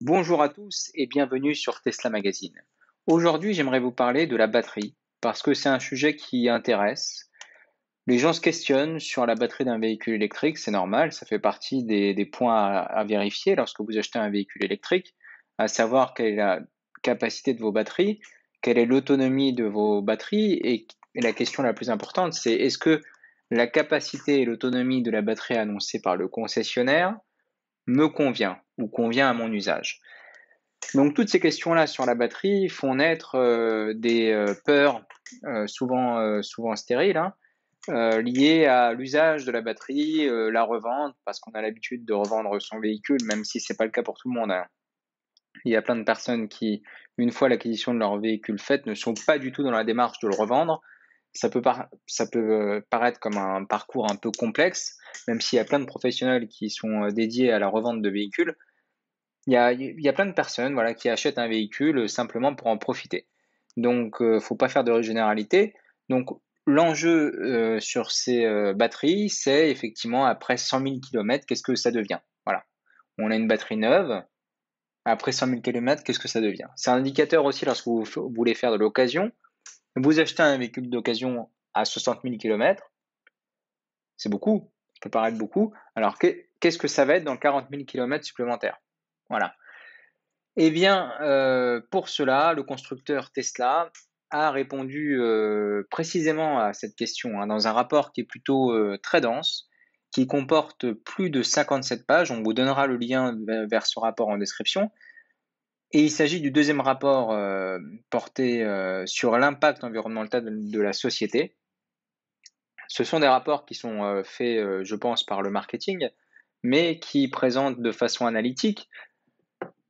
Bonjour à tous et bienvenue sur Tesla Magazine. Aujourd'hui, j'aimerais vous parler de la batterie parce que c'est un sujet qui intéresse. Les gens se questionnent sur la batterie d'un véhicule électrique, c'est normal, ça fait partie des points à vérifier lorsque vous achetez un véhicule électrique, à savoir quelle est la capacité de vos batteries, quelle est l'autonomie de vos batteries et la question la plus importante, c'est est-ce que la capacité et l'autonomie de la batterie annoncée par le concessionnaire me convient ou convient à mon usage. Donc toutes ces questions-là sur la batterie font naître des peurs souvent stériles, hein, liées à l'usage de la batterie, la revente, parce qu'on a l'habitude de revendre son véhicule, même si c'est pas le cas pour tout le monde, hein. Il y a plein de personnes qui, une fois l'acquisition de leur véhicule faite, ne sont pas du tout dans la démarche de le revendre. Ça peut paraître comme un parcours un peu complexe, même s'il y a plein de professionnels qui sont dédiés à la revente de véhicules. Il y a plein de personnes, voilà, qui achètent un véhicule, simplement pour en profiter. Donc, faut pas faire de généralité. Donc l'enjeu, sur ces, batteries, c'est effectivement après 100 000 kilomètres, qu'est-ce que ça devient? Voilà. On a une batterie neuve, après 100 000 kilomètres, qu'est-ce que ça devient? C'est un indicateur aussi lorsque vous voulez faire de l'occasion. Vous achetez un véhicule d'occasion à 60 000 kilomètres, c'est beaucoup, ça peut paraître beaucoup. Alors qu'est-ce que ça va être dans 40 000 kilomètres supplémentaires? Voilà. Eh bien, pour cela, le constructeur Tesla a répondu, précisément à cette question, hein, dans un rapport qui est plutôt, très dense, qui comporte plus de 57 pages. On vous donnera le lien vers ce rapport en description et il s'agit du deuxième rapport, porté, sur l'impact environnemental de la société. Ce sont des rapports qui sont, faits, je pense par le marketing, mais qui présentent de façon analytique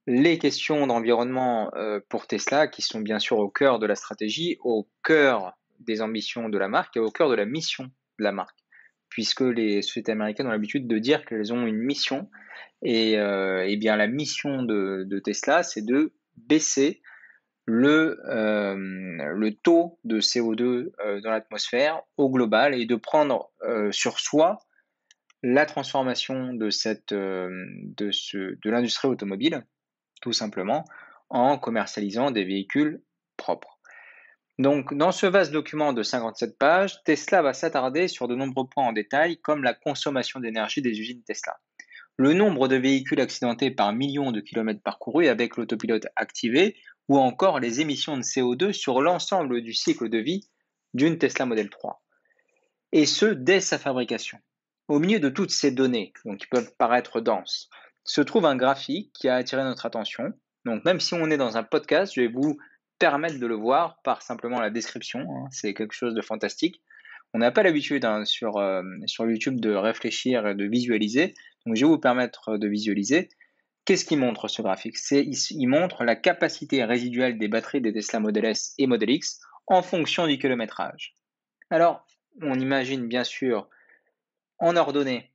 les questions d'environnement pour Tesla, qui sont bien sûr au cœur de la stratégie, au cœur des ambitions de la marque et au cœur de la mission de la marque, puisque les sociétés américaines ont l'habitude de dire qu'elles ont une mission, et bien la mission de Tesla, c'est de baisser le taux de CO2 dans l'atmosphère au global et de prendre sur soi la transformation de l'industrie automobile, tout simplement, en commercialisant des véhicules propres. Donc, dans ce vaste document de 57 pages, Tesla va s'attarder sur de nombreux points en détail, comme la consommation d'énergie des usines Tesla, le nombre de véhicules accidentés par million de kilomètres parcourus avec l'autopilote activé, ou encore les émissions de CO2 sur l'ensemble du cycle de vie d'une Tesla Model 3, et ce, dès sa fabrication. Au milieu de toutes ces données, donc qui peuvent paraître denses, se trouve un graphique qui a attiré notre attention. Donc même si on est dans un podcast, je vais vous permettre de le voir par simplement la description, hein, c'est quelque chose de fantastique. On n'a pas l'habitude, hein, sur YouTube de réfléchir et de visualiser, donc je vais vous permettre de visualiser. Qu'est-ce qu'il montre ce graphique? Il montre la capacité résiduelle des batteries des Tesla Model S et Model X en fonction du kilométrage. Alors, on imagine bien sûr en ordonnée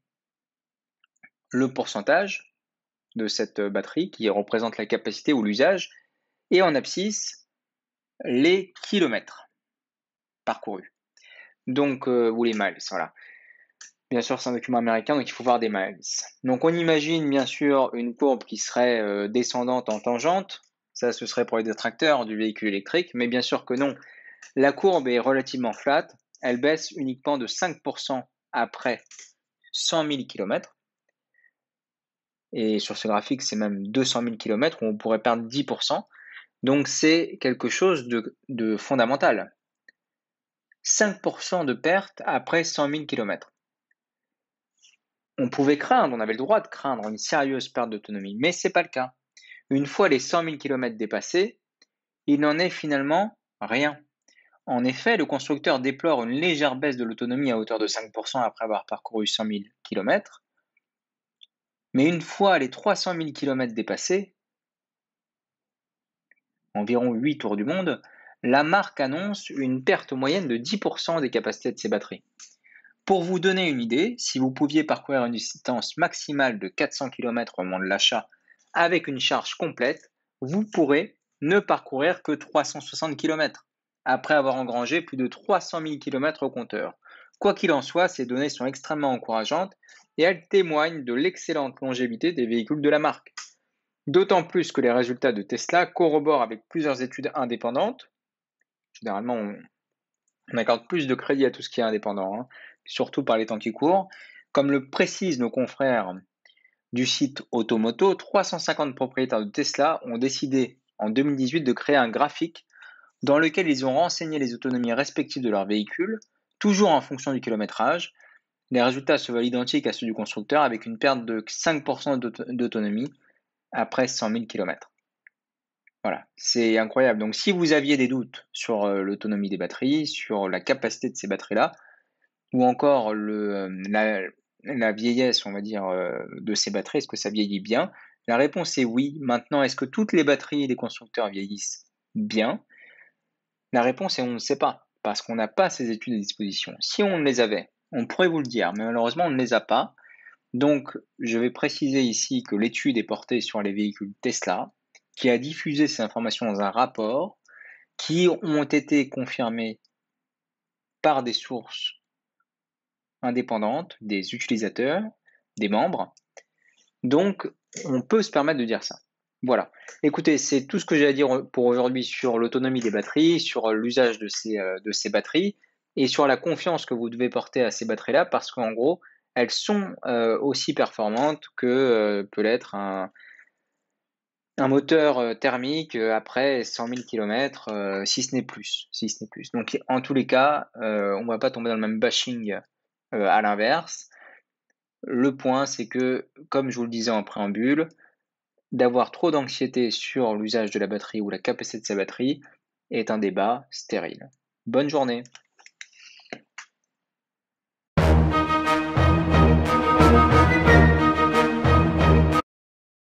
le pourcentage de cette batterie qui représente la capacité ou l'usage, et en abscisse les kilomètres parcourus. Donc, ou les miles, voilà. Bien sûr, c'est un document américain, donc il faut voir des miles. Donc on imagine bien sûr une courbe qui serait descendante en tangente. Ça, ce serait pour les détracteurs du véhicule électrique, mais bien sûr que non. La courbe est relativement flat. Elle baisse uniquement de 5% après 100 000 km. Et sur ce graphique, c'est même 200 000 km où on pourrait perdre 10%. Donc c'est quelque chose de fondamental. 5% de perte après 100 000 km. On pouvait craindre, on avait le droit de craindre une sérieuse perte d'autonomie, mais ce n'est pas le cas. Une fois les 100 000 km dépassés, il n'en est finalement rien. En effet, le constructeur déplore une légère baisse de l'autonomie à hauteur de 5% après avoir parcouru 100 000 km, mais une fois les 300 000 km dépassés, environ 8 tours du monde, la marque annonce une perte moyenne de 10% des capacités de ses batteries. Pour vous donner une idée, si vous pouviez parcourir une distance maximale de 400 km au moment de l'achat avec une charge complète, vous pourrez ne parcourir que 360 km, après avoir engrangé plus de 300 000 km au compteur. Quoi qu'il en soit, ces données sont extrêmement encourageantes et elles témoignent de l'excellente longévité des véhicules de la marque. D'autant plus que les résultats de Tesla corroborent avec plusieurs études indépendantes. Généralement, on accorde plus de crédit à tout ce qui est indépendant, hein, surtout par les temps qui courent. Comme le précisent nos confrères du site Automoto, 350 propriétaires de Tesla ont décidé en 2018 de créer un graphique dans lequel ils ont renseigné les autonomies respectives de leurs véhicules, toujours en fonction du kilométrage. Les résultats se veulent identiques à ceux du constructeur avec une perte de 5% d'autonomie après 100 000 km. Voilà, c'est incroyable. Donc si vous aviez des doutes sur l'autonomie des batteries, sur la capacité de ces batteries-là, ou encore la vieillesse, on va dire, de ces batteries, est-ce que ça vieillit bien? La réponse est oui. Maintenant, est-ce que toutes les batteries des constructeurs vieillissent bien? La réponse est on ne sait pas, parce qu'on n'a pas ces études à disposition. Si on les avait, on pourrait vous le dire, mais malheureusement, on ne les a pas. Donc, je vais préciser ici que l'étude est portée sur les véhicules Tesla, qui a diffusé ces informations dans un rapport, qui ont été confirmés par des sources indépendantes, des utilisateurs, des membres. Donc, on peut se permettre de dire ça. Voilà. Écoutez, c'est tout ce que j'ai à dire pour aujourd'hui sur l'autonomie des batteries, sur l'usage de ces batteries et sur la confiance que vous devez porter à ces batteries-là parce qu'en gros, elles sont aussi performantes que peut l'être un moteur thermique après 100 000 km, si ce n'est plus. Donc, en tous les cas, on ne va pas tomber dans le même bashing à l'inverse. Le point, c'est que, comme je vous le disais en préambule, d'avoir trop d'anxiété sur l'usage de la batterie ou la capacité de sa batterie est un débat stérile. Bonne journée.